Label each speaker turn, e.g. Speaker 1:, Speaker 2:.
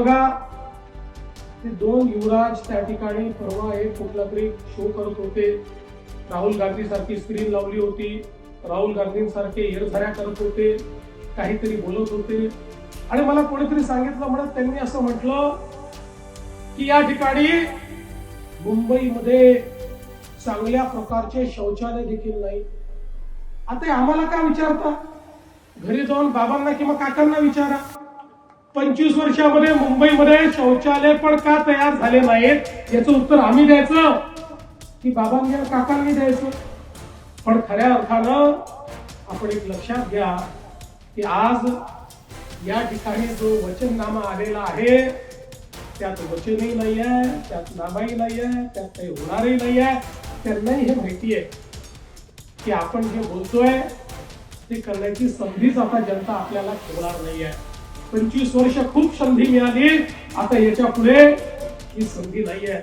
Speaker 1: बघा, ते दोन युवराज त्या ठिकाणी परवा एक कुठला तरी शो करत होते. राहुल गांधी सारखी स्क्रीन लावली होती, राहुल गांधींसारखे येरझाऱ्या करत होते, काहीतरी बोलत होते. आणि मला कोणीतरी सांगितलं, म्हणत त्यांनी असं म्हटलं की या ठिकाणी मुंबईमध्ये चांगल्या प्रकारचे शौचालय देखील नाही. आता आम्हाला का विचारता? घरी जाऊन बाबांना किंवा काकांना विचारा. 25 वर्षामध्ये मुंबईमध्ये शौचालय पण का तयार झाले नाहीत याचं उत्तर आम्ही द्यायचं की बाबांनी आणि काकांनी द्यायचं? पण खऱ्या अर्थानं आपण एक लक्षात घ्या की आज या ठिकाणी जो वचननामा आलेला आहे त्यात वचनही नाही आहे, त्यात नामाही नाही आहे, त्यात काही होणारही नाही आहे. त्यांनाही हे माहिती आहे की आपण जे बोलतोय ते करण्याची संधीच आता जनता आपल्याला ठेवणार नाही आहे. 25 वर्ष खूप संधी मिळाली, आता याच्या पुढे ही संधी नाही आहे.